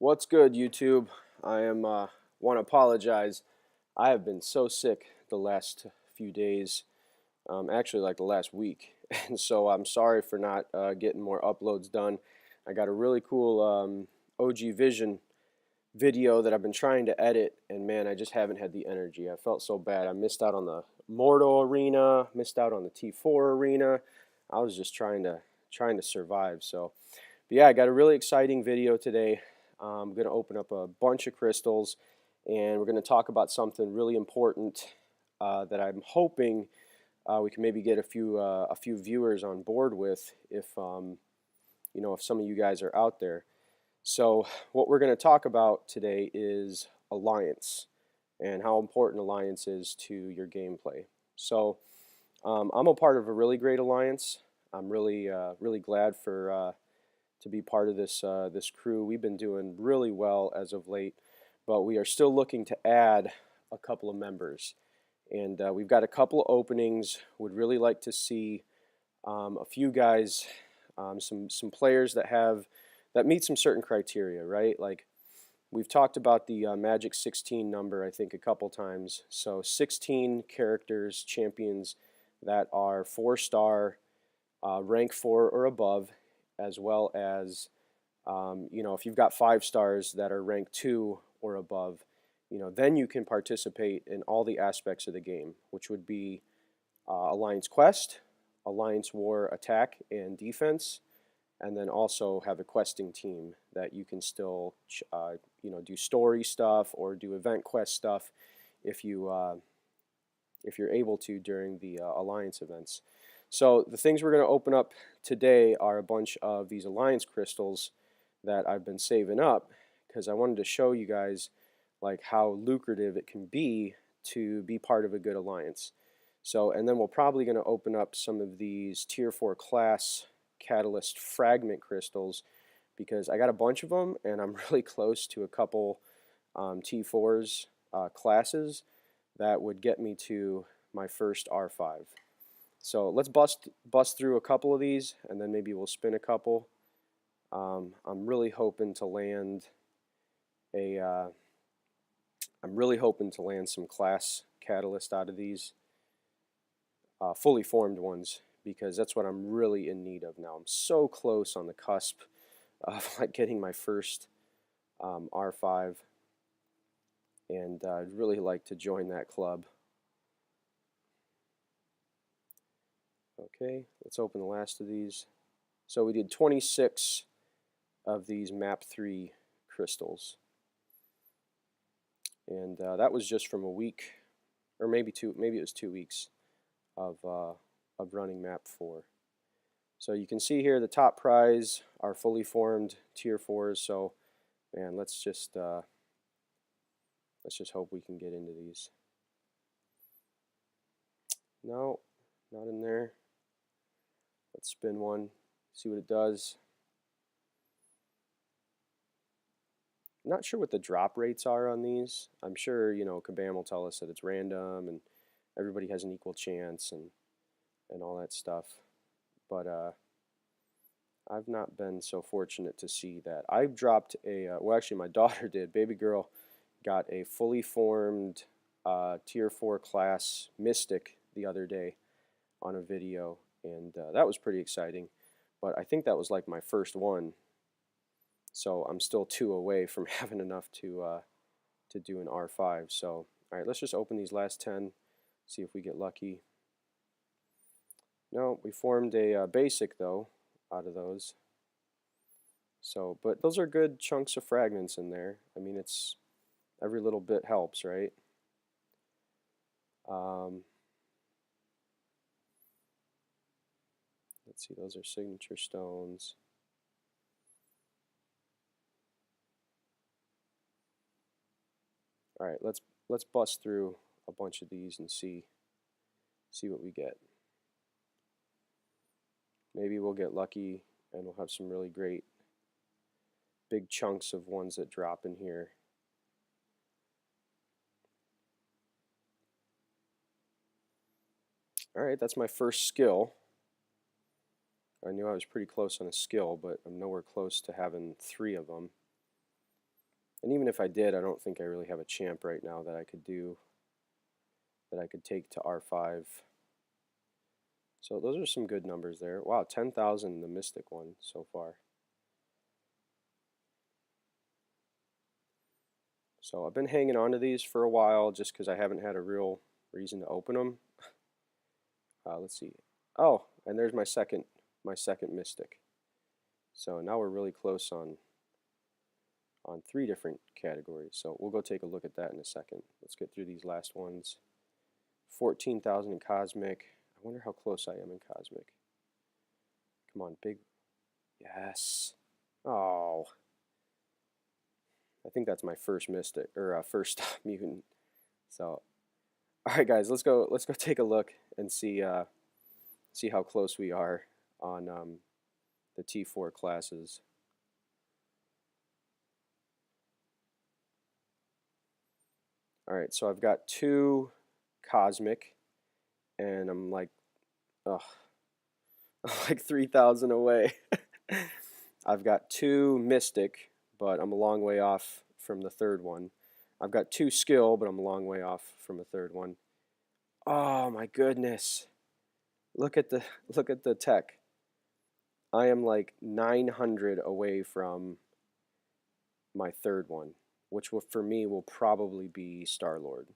What's good, YouTube? I want to apologize. I have been so sick the last few days, actually like the last week, and so I'm sorry for not getting more uploads done. I got a really cool OG Vision video that I've been trying to edit, and man, I just haven't had the energy. I felt so bad. I missed out on the Mortal arena, missed out on the T4 arena. I was just trying to survive. But yeah, I got a really exciting video today. I'm going to open up a bunch of crystals, and we're going to talk about something really important that I'm hoping we can maybe get a few viewers on board with if if some of you guys are out there. So what we're going to talk about today is alliance and how important alliance is to your gameplay. So I'm a part of a really great alliance. I'm really glad for to be part of this crew. We've been doing really well as of late, but we are still looking to add a couple of members, and we've got a couple of openings. Would really like to see a few guys, some players that meet some certain criteria, right? Like we've talked about the Magic 16 number, I think, a couple times. So 16 characters, champions that are 4-star, rank 4 or above, as well as if you've got 5 stars that are rank 2 or above, then you can participate in all the aspects of the game, which would be Alliance Quest, Alliance War attack and defense, and then also have a questing team that you can still do story stuff or do event quest stuff if you're able to during the Alliance events. So the things we're going to open up today are a bunch of these alliance crystals that I've been saving up because I wanted to show you guys like how lucrative it can be to be part of a good alliance. So, and then we're probably going to open up some of these tier 4 class catalyst fragment crystals because I got a bunch of them and I'm really close to a couple T4s classes that would get me to my first R5. So let's bust through a couple of these, and then maybe we'll spin a couple. I'm really hoping to land some class catalyst out of these fully formed ones, because that's what I'm really in need of now. I'm so close on the cusp of like getting my first R5, and I'd really like to join that club. Okay, let's open the last of these. So we did 26 of these map 3 crystals, and that was just from a week, or maybe it was 2 weeks of running map 4. So you can see here the top prize are fully formed tier 4s. So man, let's just hope we can get into these. No, not in there. Let's spin one, see what it does. I'm not sure what the drop rates are on these. I'm sure, Kabam will tell us that it's random and everybody has an equal chance and all that stuff. But I've not been so fortunate to see that. I dropped well, actually my daughter did. Baby girl got a fully formed tier 4 class Mystic the other day on a video, and that was pretty exciting. But I think that was like my first one, so I'm still 2 away from having enough to do an R5. So all right, let's just open these last 10, see if we get lucky. No, we formed a basic though out of those. So, but those are good chunks of fragments in there. I mean, it's every little bit helps, right? Let's see, those are signature stones. All right, let's bust through a bunch of these and see what we get. Maybe we'll get lucky and we'll have some really great big chunks of ones that drop in here. All right, that's my first skill. I knew I was pretty close on a skill, but I'm nowhere close to having 3 of them. And even if I did, I don't think I really have a champ right now that I could do, that I could take to R5. So those are some good numbers there. Wow, 10,000 the Mystic one so far. So I've been hanging on to these for a while just because I haven't had a real reason to open them. Let's see. Oh, and there's my second Mystic. So now we're really close on 3 different categories. So we'll go take a look at that in a second. Let's get through these last ones. 14,000 in Cosmic. I wonder how close I am in Cosmic. Come on, big. Yes. Oh. I think that's my first Mystic, or first mutant. So, all right, guys, let's go take a look and see how close we are on the T4 classes. All right, so I've got 2 Cosmic, and I'm like, oh, I'm like 3,000 away. I've got 2 Mystic, but I'm a long way off from the 3rd one. I've got 2 Skill, but I'm a long way off from the 3rd one. Oh my goodness! Look at the tech. I am like 900 away from my 3rd one, which will, for me, will probably be Star-Lord.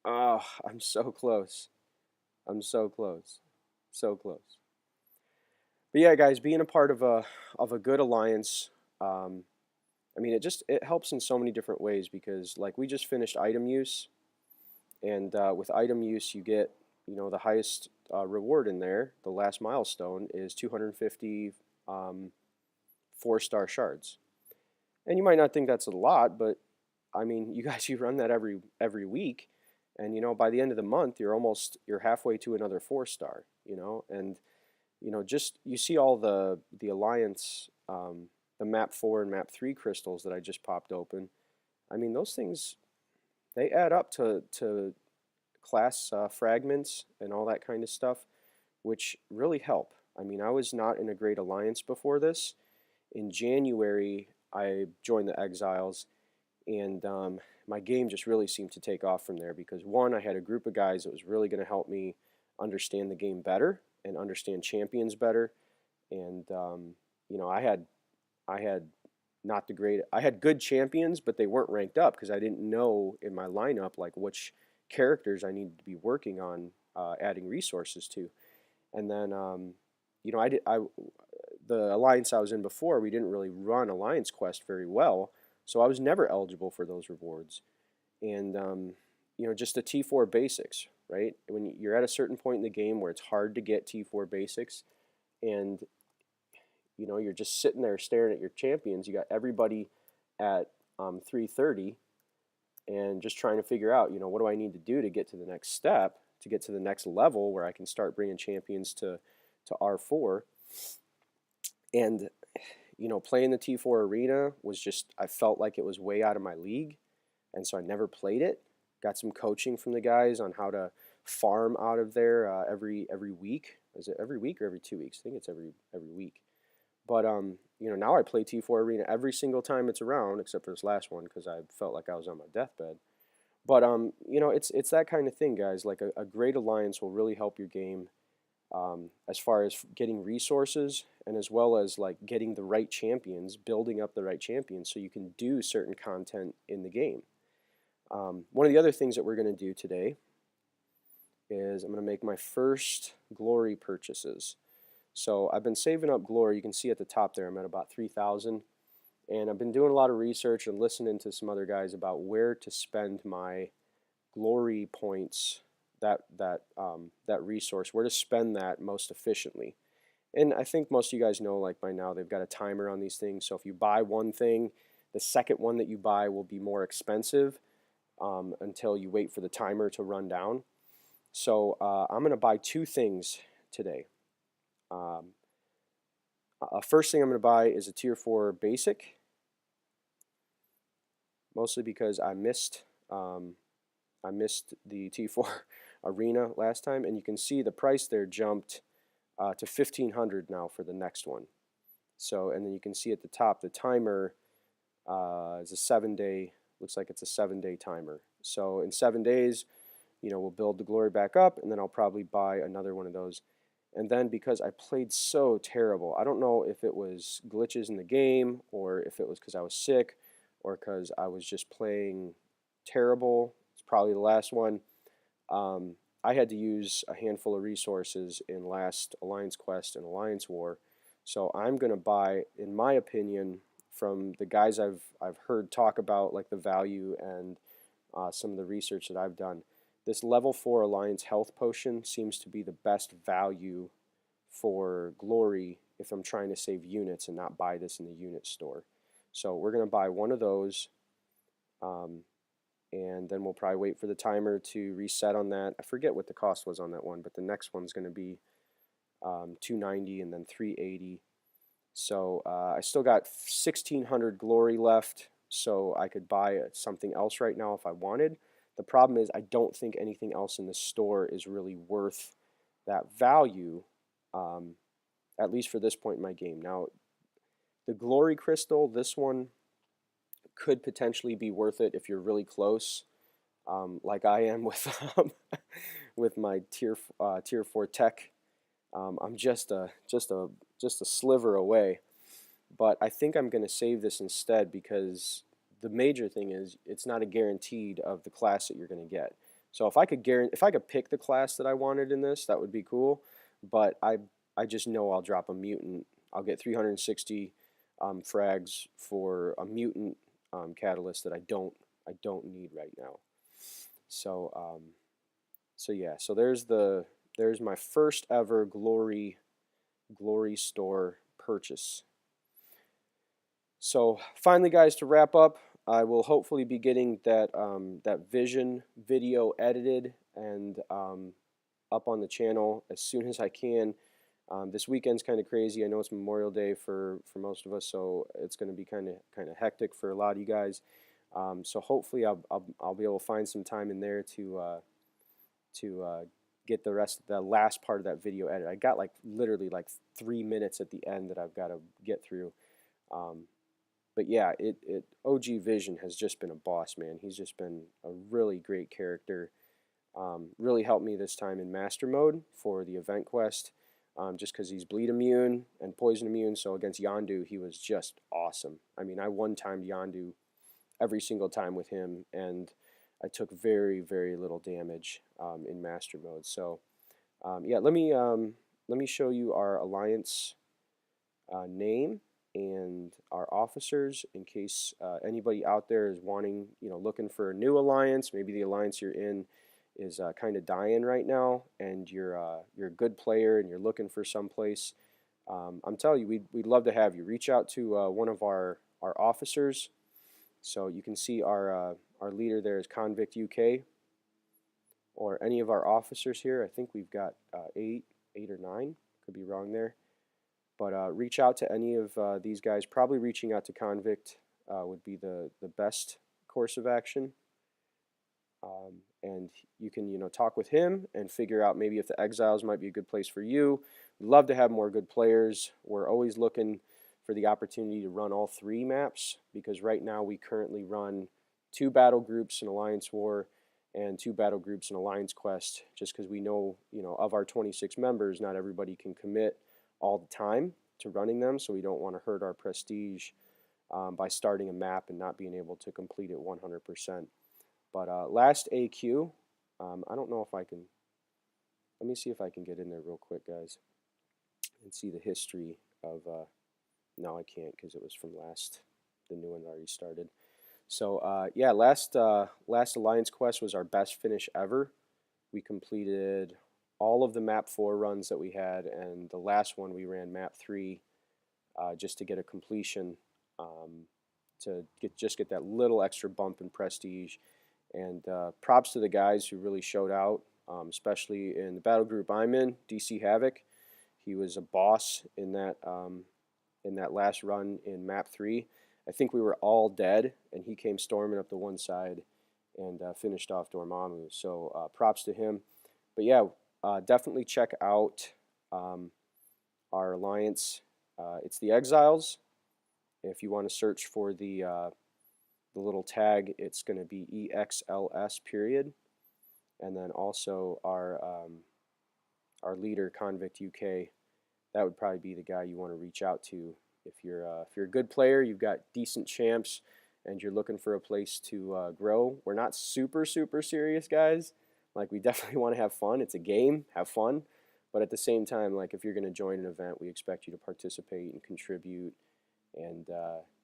Oh, I'm so close. I'm so close. So close. But yeah, guys, being a part of a good alliance, I mean, it helps in so many different ways because, like, we just finished item use, and with item use, you get, you know, the highest reward in there. The last milestone is 250 4-star shards. And you might not think that's a lot, but I mean, you guys, you run that every week, and you know, by the end of the month, you're halfway to another 4-star. You know, and you know, just you see all the alliance, the map 4 and map 3 crystals that I just popped open. I mean, those things, they add up to class fragments and all that kind of stuff, which really help. I mean, I was not in a great alliance before this. In January, I joined the Exiles, and my game just really seemed to take off from there because, one, I had a group of guys that was really going to help me understand the game better and understand champions better. And you know, I had not the great. I had good champions, but they weren't ranked up because I didn't know in my lineup like which characters I needed to be working on adding resources to. And then you know, the alliance I was in before, we didn't really run alliance quest very well, so I was never eligible for those rewards. And you know, just the T4 basics, right? When you're at a certain point in the game where it's hard to get T4 basics, and you know, you're just sitting there staring at your champions. You got everybody at 330, and just trying to figure out, you know, what do I need to do to get to the next step, to get to the next level where I can start bringing champions to R4. And you know, playing the T4 arena was just, I felt like it was way out of my league, and so I never played it. Got some coaching from the guys on how to farm out of there every week. Is it every week or every 2 weeks? I think it's every week. But you know, now I play T4 arena every single time it's around, except for this last one because I felt like I was on my deathbed. But you know, it's that kind of thing, guys. Like a great alliance will really help your game. As far as getting resources and as well as like getting the right champions, building up the right champions so you can do certain content in the game. One of the other things that we're going to do today is I'm going to make my first glory purchases. So I've been saving up glory. You can see at the top there I'm at about 3,000, and I've been doing a lot of research and listening to some other guys about where to spend my glory points, that resource, where to spend that most efficiently. And I think most of you guys know, like by now, they've got a timer on these things. So if you buy one thing, the second one that you buy will be more expensive until you wait for the timer to run down. So I'm going to buy 2 things today. First thing I'm going to buy is a Tier 4 Basic, mostly because I missed the T4 Arena last time, and you can see the price there jumped to 1,500 now for the next one. So, and then you can see at the top the timer It's a 7-day, looks like it's a 7-day timer. So in 7 days, we'll build the glory back up, and then I'll probably buy another one of those. And then because I played so terrible, I don't know if it was glitches in the game or if it was because I was sick or because I was just playing terrible. It's probably the last one. I had to use a handful of resources in last Alliance Quest and Alliance War. So I'm going to buy, in my opinion, from the guys I've heard talk about, like the value and some of the research that I've done, this level 4 Alliance health potion seems to be the best value for glory if I'm trying to save units and not buy this in the unit store. So we're going to buy one of those, and then we'll probably wait for the timer to reset on that. I forget what the cost was on that one, but the next one's going to be $290 and then $380. So I still got 1,600 glory left, so I could buy something else right now if I wanted. The problem is I don't think anything else in the store is really worth that value, at least for this point in my game. Now, the glory crystal, this one could potentially be worth it if you're really close, like I am with with my tier 4 tech. I'm just a sliver away, but I think I'm going to save this instead because the major thing is it's not a guaranteed of the class that you're going to get. So if I could pick the class that I wanted in this, that would be cool. But I just know I'll drop a mutant. I'll get 360 frags for a mutant catalyst that I don't need right now. So so yeah. So there's my first ever glory store purchase. So finally, guys, to wrap up, I will hopefully be getting that that vision video edited and up on the channel as soon as I can. This weekend's kind of crazy. I know it's Memorial Day for most of us, so it's going to be kind of hectic for a lot of you guys. So hopefully I'll be able to find some time in there to get the last part of that video edited. I got literally 3 minutes at the end that I've got to get through. But yeah, OG Vision has just been a boss, man. He's just been a really great character. Really helped me this time in Master Mode for the event quest, just because he's bleed immune and poison immune. So against Yondu, he was just awesome. I mean, I one-timed Yondu every single time with him, and I took very, very little damage in Master Mode. So yeah, let me show you our Alliance name and our officers in case anybody out there is wanting, looking for a new alliance. Maybe the alliance you're in is kind of dying right now, and you're a good player and you're looking for someplace. I'm telling you, we'd love to have you. Reach out to one of our officers. So you can see our leader there is Convict UK, or any of our officers here. I think we've got 8 or 9. Could be wrong there. But reach out to any of these guys. Probably reaching out to Convict would be the best course of action. And you can talk with him and figure out maybe if the Exiles might be a good place for you. We'd love to have more good players. We're always looking for the opportunity to run all 3 maps, because right now we currently run 2 battle groups in Alliance War and 2 battle groups in Alliance Quest, just because we know, of our 26 members, not everybody can commit all the time to running them, so we don't want to hurt our prestige by starting a map and not being able to complete it 100%. But last AQ, I don't know if I can, let me see if I can get in there real quick, guys, and see the history of, no, I can't because it was from the new one already started. So yeah, last Alliance Quest was our best finish ever. We completed all of the map 4 runs that we had, and the last one we ran map 3 just to get a completion, to get that little extra bump in prestige. And props to the guys who really showed out, especially in the battle group I'm in, DC Havoc. He was a boss in that last run in map 3. I think we were all dead, and he came storming up the one side and finished off Dormammu. So props to him. But yeah, definitely check out our alliance. It's the Exiles, If you want to search for the little tag, it's going to be EXLS period, and then also our leader, Convict UK. That would probably be the guy you want to reach out to if you're a good player, you've got decent champs, and you're looking for a place to grow. We're not super serious guys. Like, we definitely want to have fun. It's a game, have fun, but at the same time, like, if you're going to join an event, we expect you to participate and contribute, and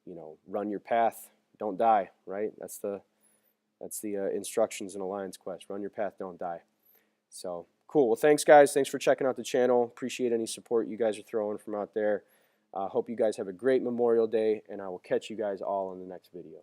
you know, run your path, don't die. Right? That's the instructions in Alliance Quest. Run your path, don't die. So cool. Well, thanks guys. Thanks for checking out the channel. Appreciate any support you guys are throwing from out there. Hope you guys have a great Memorial Day, and I will catch you guys all in the next video.